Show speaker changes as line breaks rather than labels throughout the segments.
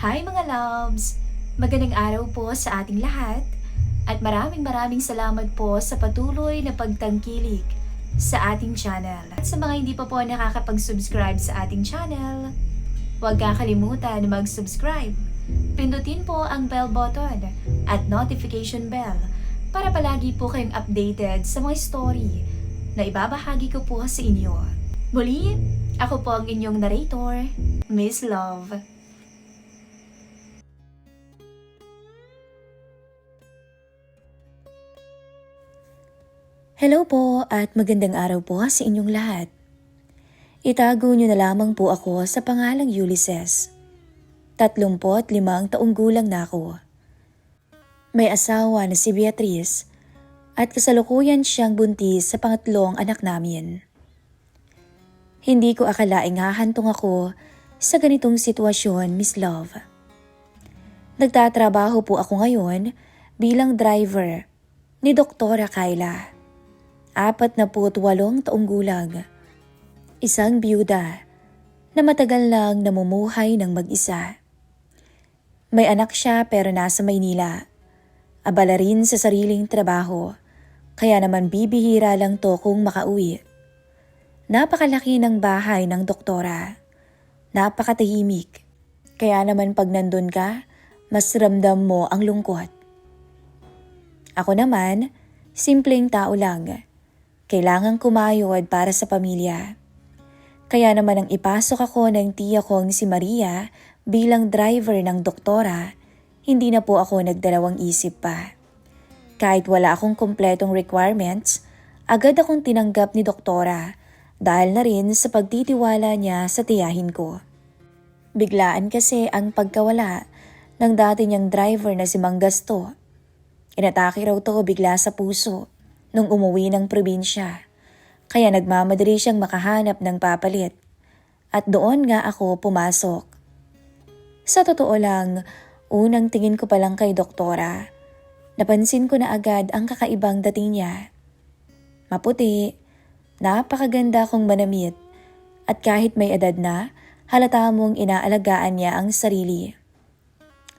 Hi mga loves! Magandang araw po sa ating lahat at maraming salamat po sa patuloy na pagtangkilik sa ating channel. At sa mga hindi pa po nakakapag-subscribe sa ating channel, huwag kakalimutan na mag-subscribe. Pindutin po ang bell button at notification bell para palagi po kayong updated sa mga story na ibabahagi ko po sa inyo. Muli, ako po ang inyong narrator, Miss Love. Hello po at magandang araw po sa inyong lahat. Itago niyo na lamang po ako sa pangalang Ulysses. 35 taong gulang na ako. May asawa na si Beatrice at kasalukuyan siyang buntis sa pangatlong anak namin. Hindi ko akalaing hahantong ako sa ganitong sitwasyon, Miss Love. Nagtatrabaho po ako ngayon bilang driver ni Doktora Kayla. 48 taong gulang. Isang byuda na matagal lang namumuhay ng mag-isa. May anak siya pero nasa Maynila. Abala rin sa sariling trabaho, kaya naman bibihira lang to kung makauwi. Napakalaki ng bahay ng doktora. Napakatahimik. Kaya naman pag nandun ka, mas ramdam mo ang lungkot. Ako naman, simpleng tao lang. Kailangang kumayod para sa pamilya. Kaya naman ang ipasok ako ng tiya kong si Maria bilang driver ng doktora, hindi na po ako nagdalawang isip pa. Kahit wala akong kumpletong requirements, agad akong tinanggap ni doktora dahil na rin sa pagtitiwala niya sa tiyahin ko. Biglaan kasi ang pagkawala ng dati niyang driver na si Mang Gasto. Inatake raw to bigla sa puso nung umuwi ng probinsya, kaya nagmamadali siyang makahanap ng papalit at doon nga ako pumasok. Sa totoo lang, unang tingin ko pa lang kay doktora, napansin ko na agad ang kakaibang dating niya. Maputi, napakaganda kong manamit at kahit may edad na, halata mong inaalagaan niya ang sarili.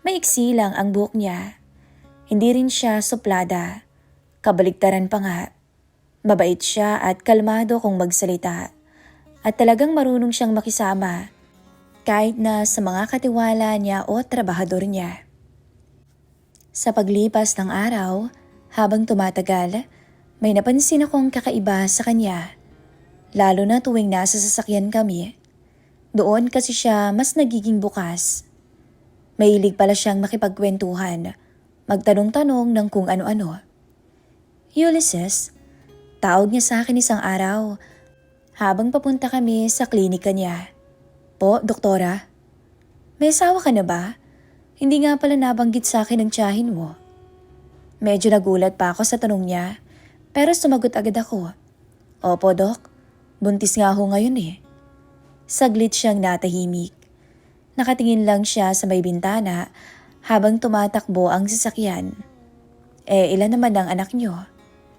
Maiksi lang ang buhok niya, hindi rin siya suplada. Kabaligtaran pa nga. Mabait siya at kalmado kung magsalita. At talagang marunong siyang makisama kahit na sa mga katiwala niya o trabahador niya. Sa paglipas ng araw, habang tumatagal, may napansin akong kakaiba sa kanya. Lalo na tuwing nasa sasakyan kami. Doon kasi siya mas nagiging bukas. Mahilig pala siyang makipagkwentuhan, magtanong-tanong ng kung ano-ano. Ulysses, tawag niya sa akin isang araw habang papunta kami sa klinika niya. Po, doktora? May asawa ka na ba? Hindi nga pala nabanggit sa akin ang tiyahin mo. Medyo nagulat pa ako sa tanong niya, pero sumagot agad ako. Opo, dok. Buntis nga ho ngayon eh. Saglit siyang natahimik. Nakatingin lang siya sa may bintana habang tumatakbo ang sasakyan. Ilan naman ang anak niyo?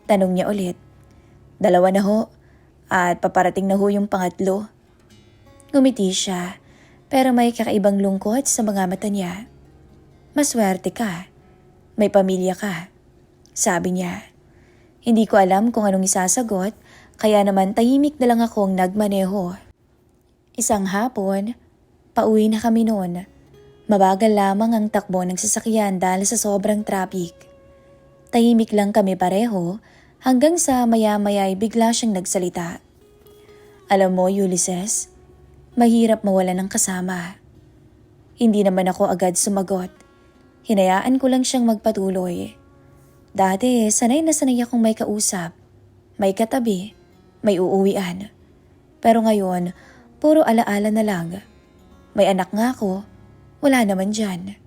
Tanong niya ulit. 2 na ho, at paparating na ho yung pangatlo. Ngumiti siya, pero may kakaibang lungkot sa mga mata niya. Maswerte ka, may pamilya ka, sabi niya. Hindi ko alam kung anong isasagot, kaya naman tahimik na lang akong nagmaneho. Isang hapon, pauwi na kami noon. Mabagal lamang ang takbo ng sasakyan dahil sa sobrang traffic. Tahimik lang kami pareho hanggang sa maya-maya ay bigla siyang nagsalita. Alam mo, Ulysses, mahirap mawala ng kasama. Hindi naman ako agad sumagot. Hinayaan ko lang siyang magpatuloy. Dati, sanay na sanay akong may kausap, may katabi, may uuwian. Pero ngayon, puro alaala na lang. May anak nga ako, wala naman dyan.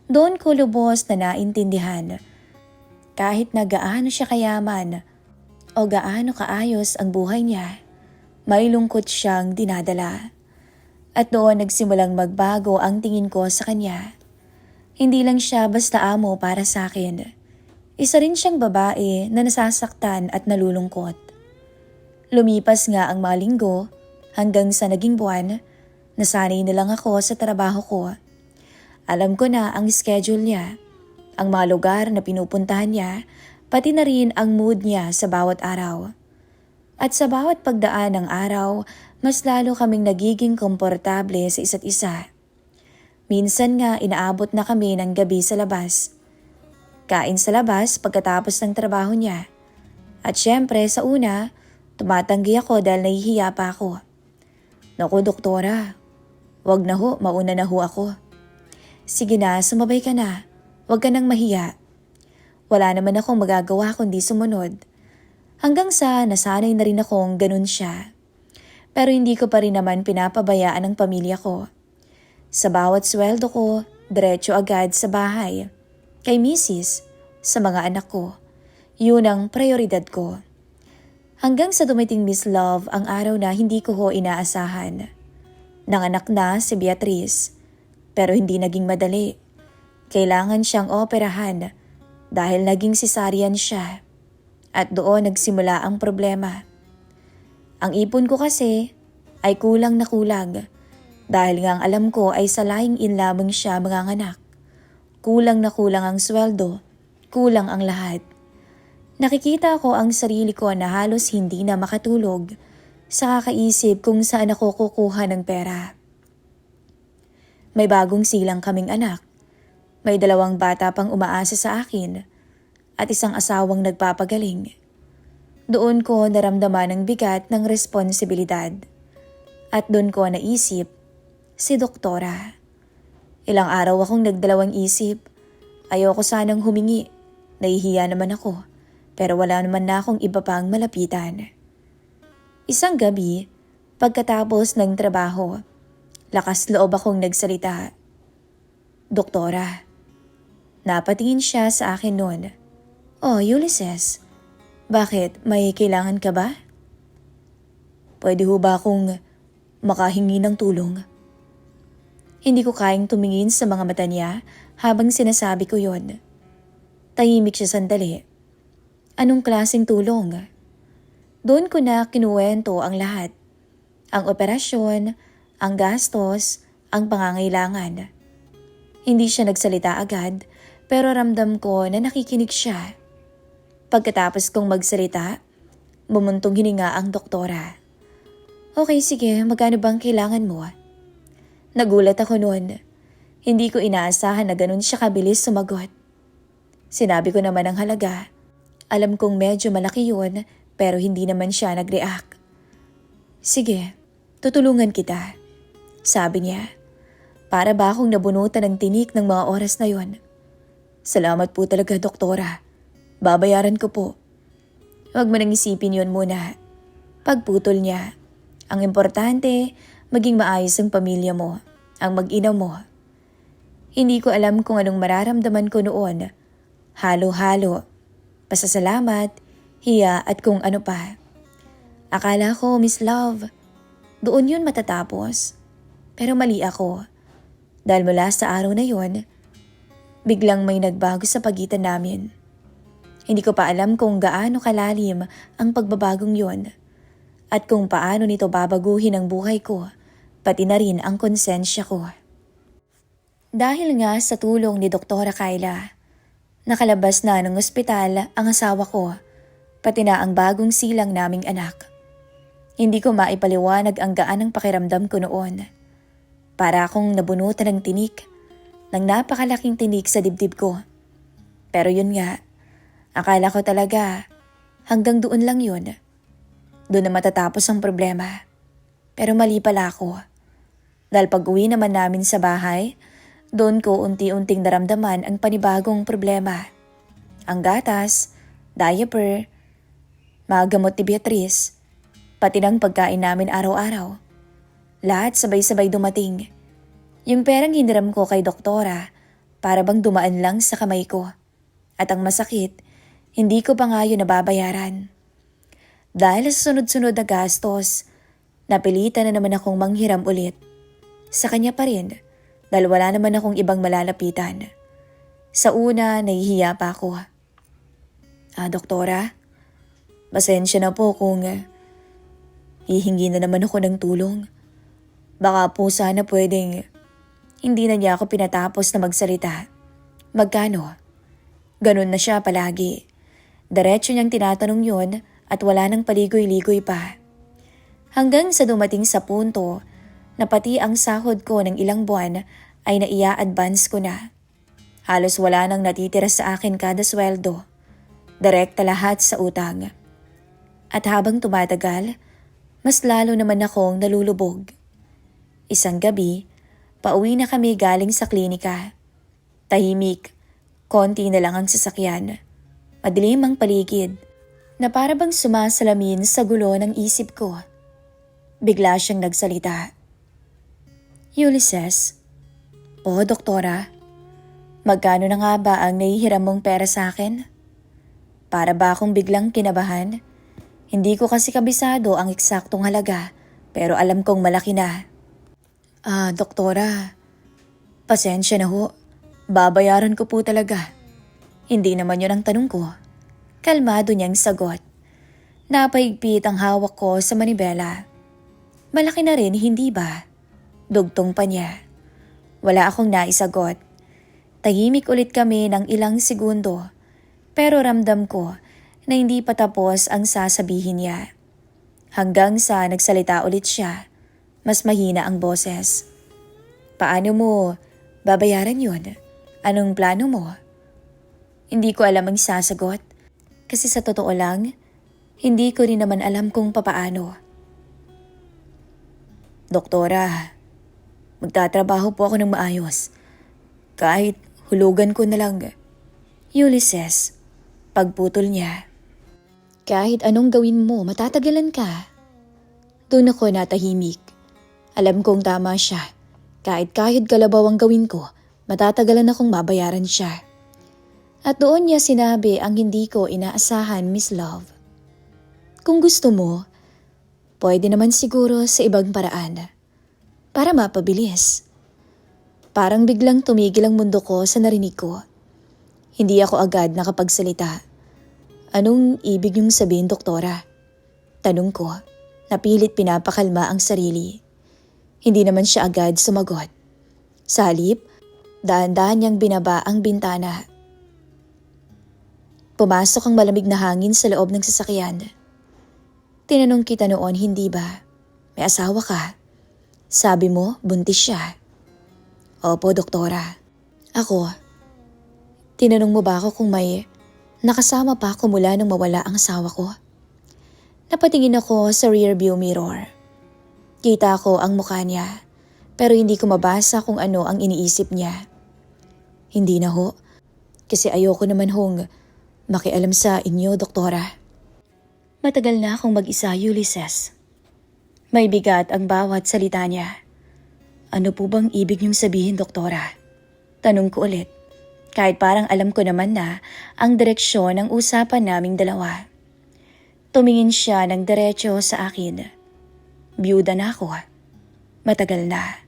Doon ko lubos na naintindihan. Kahit na gaano siya kayaman o gaano kaayos ang buhay niya, may lungkot siyang dinadala. At doon nagsimulang magbago ang tingin ko sa kanya. Hindi lang siya basta amo para sa akin. Isa rin siyang babae na nasasaktan at nalulungkot. Lumipas nga ang mga linggo hanggang sa naging buwan, nasanay na lang ako sa trabaho ko. Alam ko na ang schedule niya, ang mga lugar na pinupuntahan niya, pati na rin ang mood niya sa bawat araw. At sa bawat pagdaan ng araw, mas lalo kaming nagiging komportable sa isa't isa. Minsan nga inaabot na kami ng gabi sa labas. Kain sa labas pagkatapos ng trabaho niya. At syempre sa una, tumatanggi ako dahil nahihiya pa ako. Naku doktora, wag na ho, mauna na ho ako. Sige na, sumabay ka na. Wag ka nang mahiya. Wala naman akong magagawa kundi sumunod. Hanggang sa nasanay na rin akong ganun siya. Pero hindi ko pa rin naman pinapabayaan ang pamilya ko. Sa bawat sweldo ko, diretso agad sa bahay. Kay misis, sa mga anak ko. Yun ang prioridad ko. Hanggang sa dumating Miss Love ang araw na hindi ko ho inaasahan. Nanganak na si Beatrice, pero hindi naging madali. Kailangan siyang operahan dahil naging cesarean siya. At doon nagsimula ang problema. Ang ipon ko kasi ay kulang na kulang dahil nga ang alam ko ay sa lying-in lamang siya manganganak. Kulang na kulang ang sweldo, kulang ang lahat. Nakikita ko ang sarili ko na halos hindi na makatulog sa kakaisip kung saan ako kukuha ng pera. May bagong silang kaming anak. May 2 bata pang umaasa sa akin at isang asawang nagpapagaling. Doon ko naramdaman ang bigat ng responsibilidad. At doon ko naisip, si doktora. Ilang araw akong nagdalawang isip. Ayoko sanang humingi. Nahihiya naman ako. Pero wala naman na akong iba pang malapitan. Isang gabi, pagkatapos ng trabaho, lakas loob akong nagsalita. Doktora, napatingin siya sa akin noon. Oh, Ulysses, bakit? May kailangan ka ba? Pwede ho ba akong makahingi ng tulong? Hindi ko kayang tumingin sa mga mata niya habang sinasabi ko yon. Tahimik siya sandali. Anong klaseng tulong? Doon ko na kinuwento ang lahat. Ang operasyon, ang gastos, ang pangangailangan. Hindi siya nagsalita agad pero ramdam ko na nakikinig siya. Pagkatapos kong magsalita, bumuntong hininga ang doktora. Okay, sige, magkano bang kailangan mo? Nagulat ako noon. Hindi ko inaasahan na ganun siya kabilis sumagot. Sinabi ko naman ang halaga. Alam kong medyo malaki yun pero hindi naman siya nag-react. Sige, tutulungan kita, sabi niya. Para ba akong nabunutan ng tinik ng mga oras na yon? Salamat po talaga doktora. Babayaran ko po. Huwag mo nang isipin yun muna. Pagputol niya. Ang importante, maging maayos ang pamilya mo, ang mag-ina mo. Hindi ko alam kung anong mararamdaman ko noon. Halo-halo. Pasasalamat, hiya at kung ano pa. Akala ko, Miss Love, doon yun matatapos. Pero mali ako. Dahil mula sa araw na yun, biglang may nagbago sa pagitan namin. Hindi ko pa alam kung gaano kalalim ang pagbabagong yun at kung paano nito babaguhin ang buhay ko, pati na rin ang konsensya ko. Dahil nga sa tulong ni Doktora Kyla, nakalabas na ng ospital ang asawa ko, pati na ang bagong silang naming anak. Hindi ko maipaliwanag ang gaan ng pakiramdam ko noon. Para akong nabunutan ng tinik, ng napakalaking tinik sa dibdib ko. Pero yun nga, akala ko talaga hanggang doon lang yun. Doon na matatapos ang problema. Pero mali pala ako. Dahil pag-uwi naman namin sa bahay, doon ko unti-unting naramdaman ang panibagong problema. Ang gatas, diaper, mga gamot ni Beatrice, pati ng pagkain namin araw-araw. Lahat sabay-sabay dumating. Yung perang hiniram ko kay doktora, para bang dumaan lang sa kamay ko. At ang masakit, hindi ko pa nga yun nababayaran. Dahil sa sunod-sunod na gastos, napilitan na naman akong manghiram ulit. Sa kanya pa rin, dahil wala naman akong ibang malalapitan. Sa una, nahihiya pa ako. Doktora, pasensya na po kung hihingi na naman ako ng tulong. Baka po sana pwedeng Hindi na niya ako pinatapos na magsalita. Magkano? Ganun na siya palagi. Diretso niyang tinatanong yun at wala nang paligoy-ligoy pa. Hanggang sa dumating sa punto na pati ang sahod ko ng ilang buwan ay naia-advance ko na. Halos wala nang natitira sa akin kada sweldo. Direkta lahat sa utang. At habang tumatagal, mas lalo naman akong nalulubog. Isang gabi, pauwi na kami galing sa klinika. Tahimik, konti na lang ang sasakyan. Madilim ang paligid, na para bang sumasalamin sa gulo ng isip ko. Bigla siyang nagsalita. Ulysses, po doktora, magkano na nga ba ang nahihiram mong pera sa akin? Para ba akong biglang kinabahan? Hindi ko kasi kabisado ang eksaktong halaga, pero alam kong malaki na. Doktora, pasensya na ho. Babayaran ko po talaga. Hindi naman yun ang tanong ko. Kalmado niyang sagot. Napaigpit ang hawak ko sa manibela. Malaki na rin, hindi ba? Dugtong pa niya. Wala akong naisagot. Tahimik ulit kami ng ilang segundo. Pero ramdam ko na hindi pa tapos ang sasabihin niya. Hanggang sa nagsalita ulit siya. Mas mahina ang boses. Paano mo babayaran yun? Anong plano mo? Hindi ko alam ang sasagot. Kasi sa totoo lang, hindi ko rin naman alam kung papaano. Doktora, magtatrabaho po ako ng maayos. Kahit hulugan ko na lang. Ulysses, pagputol niya. Kahit anong gawin mo, matatagalan ka. Doon ako natahimik. Alam kong tama siya. Kahit kalabaw ang gawin ko, matatagalan akong mabayaran siya. At doon niya sinabi ang hindi ko inaasahan, Miss Love. Kung gusto mo, pwede naman siguro sa ibang paraan. Para mapabilis. Parang biglang tumigil ang mundo ko sa narinig ko. Hindi ako agad nakapagsalita. Anong ibig niyong sabihin, doktora? Tanong ko, napilit pinapakalma ang sarili. Hindi naman siya agad sumagot. Sa halip, dahan-dahan niyang binaba ang bintana. Pumasok ang malamig na hangin sa loob ng sasakyan. Tinanong kita noon, hindi ba? May asawa ka? Sabi mo, buntis siya. Opo, doktora. Ako, tinanong mo ba ako kung may nakasama pa ako mula nung mawala ang asawa ko? Napatingin ako sa rearview mirror. Kita ko ang mukha niya, pero hindi ko mabasa kung ano ang iniisip niya. Hindi na ho, kasi ayoko naman hong makialam sa inyo, doktora. Matagal na akong mag-isa, Ulysses. May bigat ang bawat salita niya. Ano po bang ibig niyong sabihin, doktora? Tanong ko ulit, kahit parang alam ko naman na ang direksyon ng usapan naming dalawa. Tumingin siya ng diretso sa akin. Biyuda na ako. Matagal na.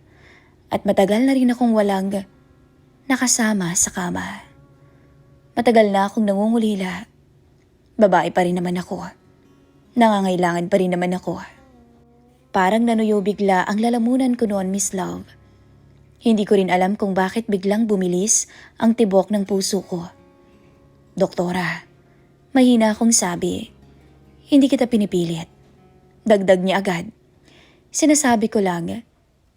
At matagal na rin akong walang nakasama sa kama. Matagal na akong nangungulila. Babae pa rin naman ako. Nangangailangan pa rin naman ako. Parang nanuyo bigla ang lalamunan ko noon, Miss Love. Hindi ko rin alam kung bakit biglang bumilis ang tibok ng puso ko. Doktora, mahina akong sabi. Hindi kita pinipilit. Dagdag niya agad. Sinasabi ko lang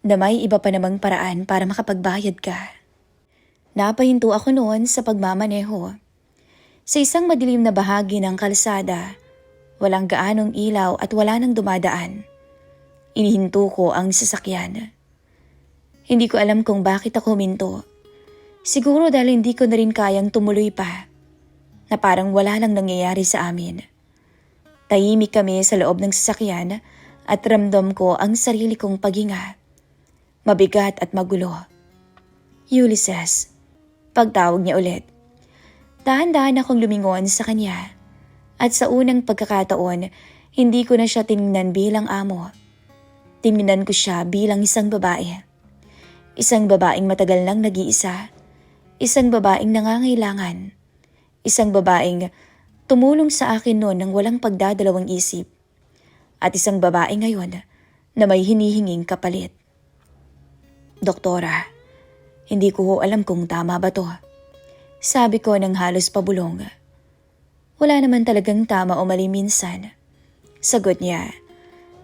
na may iba pa namang paraan para makapagbayad ka. Napahinto ako noon sa pagmamaneho. Sa isang madilim na bahagi ng kalsada, walang gaanong ilaw at wala nang dumadaan. Inihinto ko ang sasakyan. Hindi ko alam kung bakit ako huminto. Siguro dahil hindi ko na rin kayang tumuloy pa, na parang wala lang nangyayari sa amin. Tahimik kami sa loob ng sasakyan at ramdam ko ang sarili kong paghinga. Mabigat at magulo. Ulysses, pagtawag niya ulit. Dahan-dahan akong lumingon sa kanya. At sa unang pagkakataon, hindi ko na siya tinignan bilang amo. Tinignan ko siya bilang isang babae. Isang babaeng matagal nang nag-iisa. Isang babaeng nangangailangan. Isang babaeng tumulong sa akin noon nang walang pagdadalawang isip. At isang babae ngayon na may hinihinging kapalit. Doktora, Hindi ko ho alam kung tama ba to. Sabi ko ng halos pabulong. Wala naman talagang tama o mali minsan. Sagot niya.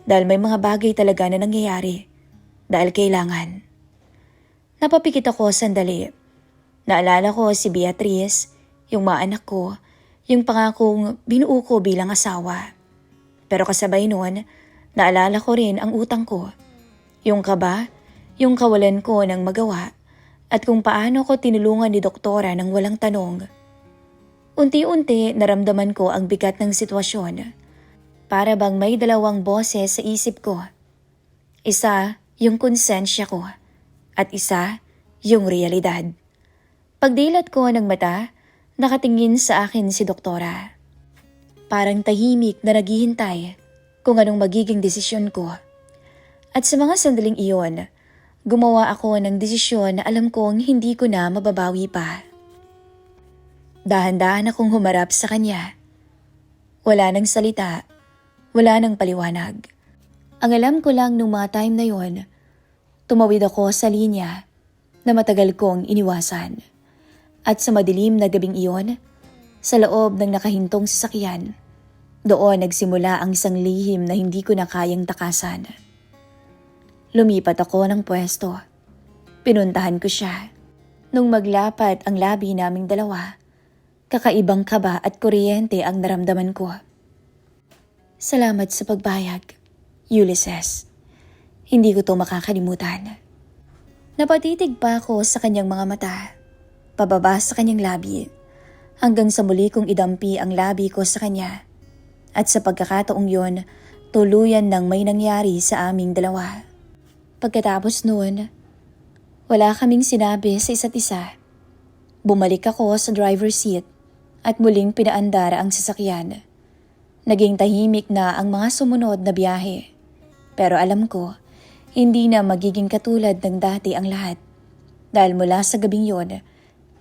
Dahil may mga bagay talaga na nangyayari. Dahil kailangan. Napapikit ako sandali. Naalala ko si Beatrice, yung mga anak ko, yung pangakong binuo ko bilang asawa. Pero kasabay noon, naalala ko rin ang utang ko. Yung kaba, yung kawalan ko ng magawa, at kung paano ko tinulungan ni doktora ng walang tanong. Unti-unti naramdaman ko ang bigat ng sitwasyon. Para bang may dalawang boses sa isip ko. Isa, yung konsensya ko. At isa, yung realidad. Pagdilat ko ng mata, nakatingin sa akin si doktora. Parang tahimik na naghihintay kung anong magiging desisyon ko. At sa mga sandaling iyon, gumawa ako ng desisyon na alam kong hindi ko na mababawi pa. Dahan-dahan akong humarap sa kanya. Wala nang salita, wala nang paliwanag. Ang alam ko lang nung mga time na yon, tumawid ako sa linya na matagal kong iniwasan. At sa madilim na gabing iyon, sa loob ng nakahintong sasakyan, doon nagsimula ang isang lihim na hindi ko na kayang takasan. Lumipat ako ng pwesto. Pinuntahan ko siya. Nung maglapat ang labi naming dalawa, kakaibang kaba at kuryente ang naramdaman ko. Salamat sa pagbayag, Ulysses. Hindi ko to makakalimutan. Napatitig pa ako sa kanyang mga mata, pababa sa kanyang labi, hanggang sa muli kong idampi ang labi ko sa kanya. At sa pagkakataong yon, tuluyan nang may nangyari sa aming dalawa. Pagkatapos noon, wala kaming sinabi sa isa't isa. Bumalik ako sa driver's seat at muling pinaandar ang sasakyan. Naging tahimik na ang mga sumunod na biyahe. Pero alam ko, hindi na magiging katulad ng dati ang lahat. Dahil mula sa gabing yon,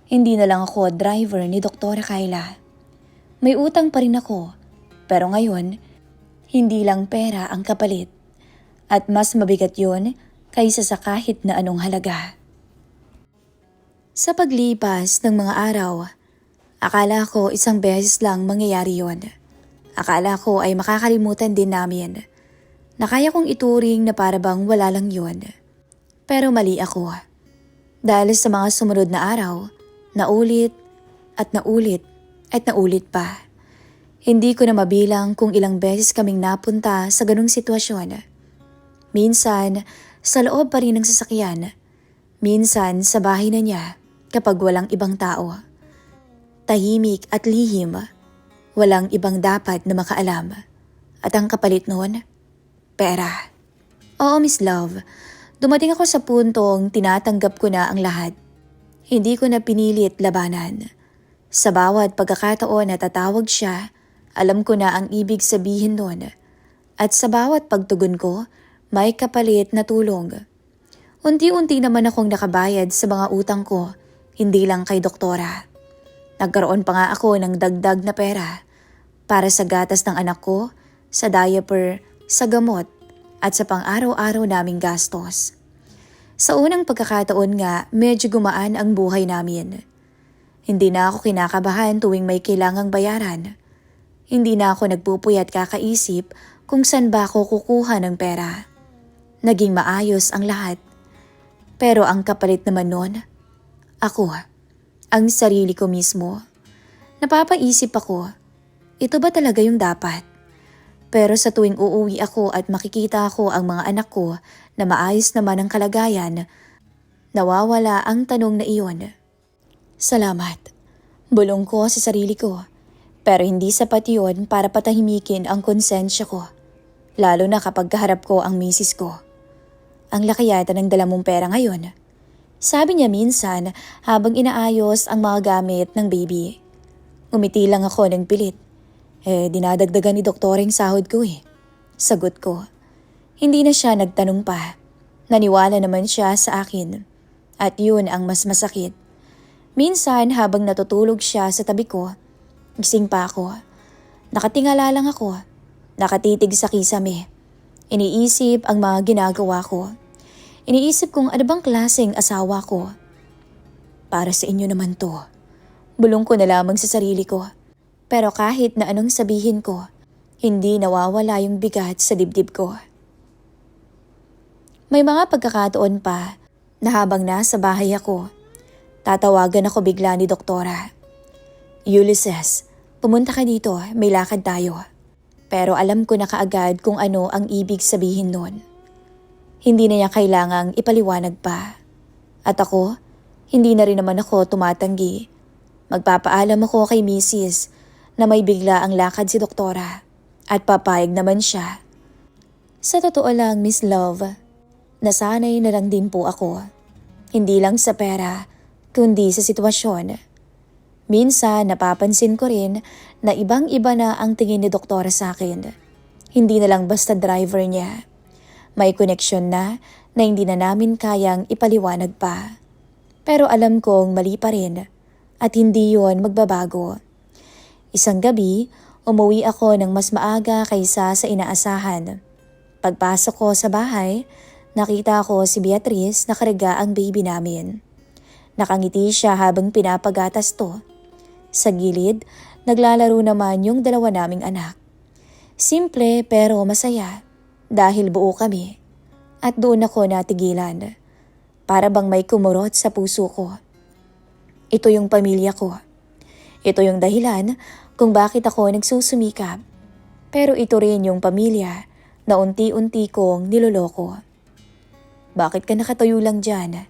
hindi na lang ako driver ni Dr. Kayla. May utang pa rin ako, pero ngayon, hindi lang pera ang kapalit. At mas mabigat yon kaysa sa kahit na anong halaga. Sa paglipas ng mga araw, akala ko isang beses lang mangyayari yon. Akala ko ay makakalimutan din namin. Na kaya kong ituring na para bang wala lang yon. Pero mali ako. Dahil sa mga sumunod na araw, naulit at naulit at naulit pa. Hindi ko na mabilang kung ilang beses kaming napunta sa ganung sitwasyon. Minsan, sa loob pa rin ng sasakyan. Minsan, sa bahay na niya kapag walang ibang tao. Tahimik at lihim. Walang ibang dapat na makaalam. At ang kapalit noon, pera. Oo, Miss Love. Dumating ako sa puntong tinatanggap ko na ang lahat. Hindi ko na pinilit labanan. Sa bawat pagkakataon na tatawag siya, alam ko na ang ibig sabihin nun. At sa bawat pagtugon ko, may kapalit na tulong. Unti-unti naman akong nakabayad sa mga utang ko, hindi lang kay doktora. Nagkaroon pa nga ako ng dagdag na pera para sa gatas ng anak ko, sa diaper, sa gamot, at sa pang-araw-araw naming gastos. Sa unang pagkakataon nga, medyo gumaan ang buhay namin. Hindi na ako kinakabahan tuwing may kailangang bayaran. Hindi na ako nagpupuyat kakaisip kung saan ba ako kukuha ng pera. Naging maayos ang lahat. Pero ang kapalit naman nun, ako, ang sarili ko mismo. Napapaisip ako, ito ba talaga yung dapat? Pero sa tuwing uuwi ako at makikita ko ang mga anak ko na maayos naman ang kalagayan, nawawala ang tanong na iyon. Salamat. Bulong ko sa sarili ko. Pero hindi sapat yun para patahimikin ang konsensya ko. Lalo na kapag kaharap ko ang misis ko. Ang laki yata ng dala mong pera ngayon. Sabi niya minsan habang inaayos ang mga gamit ng baby. Umiti lang ako ng pilit. Dinadagdagan ni doktor yung sahod ko eh. Sagot ko. Hindi na siya nagtanong pa. Naniwala naman siya sa akin. At yun ang mas masakit. Minsan habang natutulog siya sa tabi ko, gising pa ako. Nakatingala lang ako. Nakatitig sa kisame. Iniisip ang mga ginagawa ko. Iniisip kung ano bang klaseng asawa ko. Para sa inyo naman to. Bulong ko na lamang sa sarili ko. Pero kahit na anong sabihin ko, hindi nawawala yung bigat sa dibdib ko. May mga pagkakataon pa na habang nasa bahay ako, tatawagan ako bigla ni Doktora. Ulysses, pumunta ka dito, may lakad tayo. Pero alam ko na kaagad kung ano ang ibig sabihin nun. Hindi na niya kailangang ipaliwanag pa. At ako, hindi na rin naman ako tumatanggi. Magpapaalam ako kay Mrs. na may bigla ang lakad si Doktora at papayag naman siya. Sa totoo lang, Miss Love, nasanay na lang din po ako. Hindi lang sa pera, kundi sa sitwasyon. Minsan napapansin ko rin na ibang-iba na ang tingin ni Doktora sa akin. Hindi na lang basta driver niya. May koneksyon na hindi na namin kayang ipaliwanag pa. Pero alam kong mali pa rin at hindi yon magbabago. Isang gabi, umuwi ako ng mas maaga kaysa sa inaasahan. Pagpasok ko sa bahay, nakita ko si Beatrice nakarga ang baby namin. Nakangiti siya habang pinapagatas to. Sa gilid, naglalaro naman yung dalawa naming anak. Simple pero masaya dahil buo kami. At doon ako natigilan. Para bang may kumurot sa puso ko. Ito yung pamilya ko. Ito yung dahilan kung bakit ako nagsusumikap. Pero ito rin yung pamilya na unti-unti kong niloloko. Bakit ka nakatayo lang dyan?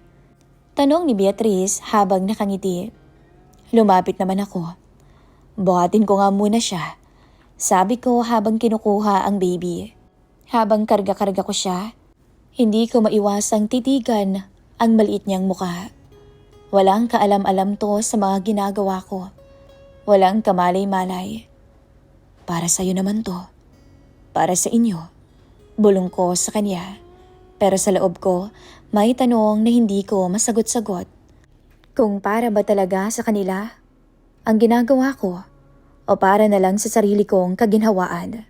Tanong ni Beatrice habang nakangiti. Lumapit naman ako. Buhatin ko nga muna siya. Sabi ko habang kinukuha ang baby. Habang karga-karga ko siya, hindi ko maiwasang titigan ang maliit niyang mukha. Walang kaalam-alam to sa mga ginagawa ko. Walang kamalay-malay. Para sa'yo naman to. Para sa inyo. Bulong ko sa kanya. Pero sa loob ko, may tanong na hindi ko masagot-sagot. Kung para ba talaga sa kanila ang ginagawa ko o para na lang sa sarili kong kaginhawaan.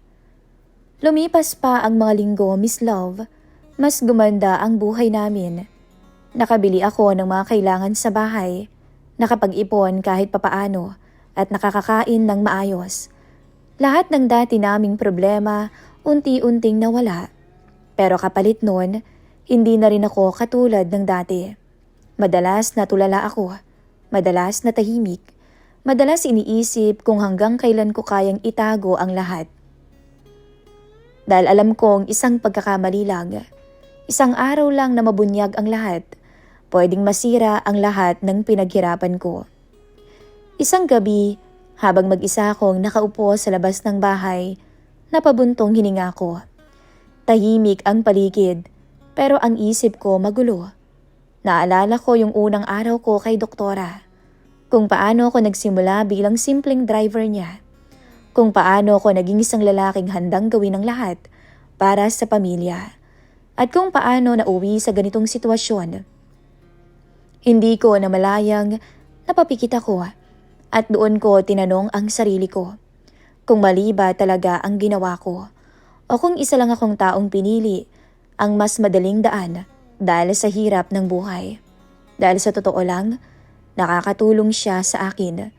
Lumipas pa ang mga linggo, Miss Love, mas gumanda ang buhay namin. Nakabili ako ng mga kailangan sa bahay, nakapag-ipon kahit papaano at nakakakain ng maayos. Lahat ng dati naming problema unti-unting nawala. Pero kapalit nun, hindi na rin ako katulad ng dati. Madalas natulala ako, madalas natahimik, madalas iniisip kung hanggang kailan ko kayang itago ang lahat. Dahil alam kong isang pagkakamali lang, isang araw lang na mabunyag ang lahat, pwedeng masira ang lahat ng pinaghirapan ko. Isang gabi, habang mag-isa akong nakaupo sa labas ng bahay, napabuntong hininga ko. Tahimik ang paligid, pero ang isip ko magulo. Naalala ko yung unang araw ko kay Doktora, kung paano ako nagsimula bilang simpleng driver niya, kung paano ako naging isang lalaking handang gawin ang lahat para sa pamilya, at kung paano nauwi sa ganitong sitwasyon. Hindi ko namalayang napapikit ako at doon ko tinanong ang sarili ko kung mali ba talaga ang ginawa ko o kung isa lang akong taong pinili ang mas madaling daan dahil sa hirap ng buhay. Dahil sa totoo lang, nakakatulong siya sa akin.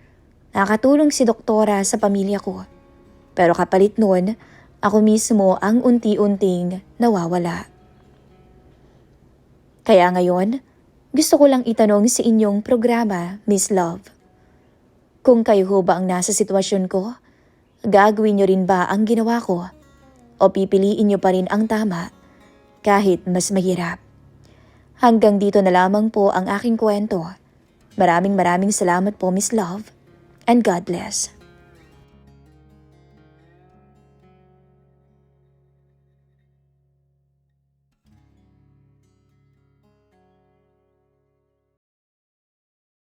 Nakakatulong si Doktora sa pamilya ko. Pero kapalit nun, ako mismo ang unti-unting nawawala. Kaya ngayon, gusto ko lang itanong sa inyong programa, Miss Love. Kung kayo ho ba ang nasa sitwasyon ko, gagawin niyo rin ba ang ginawa ko? O pipiliin niyo pa rin ang tama kahit mas mahirap? Hanggang dito na lamang po ang aking kwento. Maraming salamat po, Miss Love, and God bless.